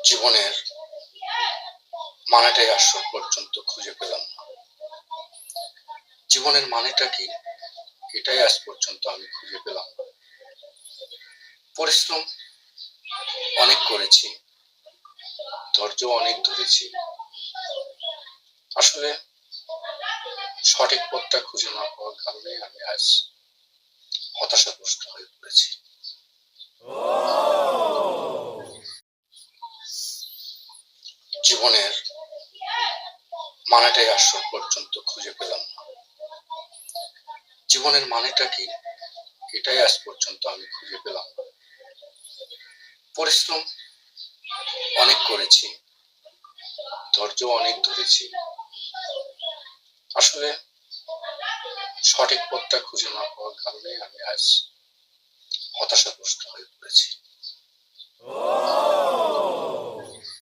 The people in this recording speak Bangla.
জীবনের মানেটাই আজ পর্যন্ত খুঁজে পেলাম না। জীবনের মানেটা কি এটাই আজ পর্যন্ত আমি খুঁজে পেলাম না। পরিশ্রম অনেক করেছি, ধৈর্য অনেক ধরেছি। আসলে সঠিক পথটা খুঁজে না পাওয়ার কারণে আমি আজ হতাশাগ্রস্ত হয়ে পড়েছি। জীবনের মানেটাই আজ পর্যন্ত খুঁজে পেলাম না। জীবনের মানেটা কি এটাই আজ পর্যন্ত আমি খুঁজে পেলাম না। পরিশ্রম অনেক করেছি, ধৈর্য অনেক ধরেছি। আসলে সঠিক পথটা খুঁজে না পাওয়ার কারণে আমি আজ হতাশাগ্রস্ত হয়ে পড়েছি।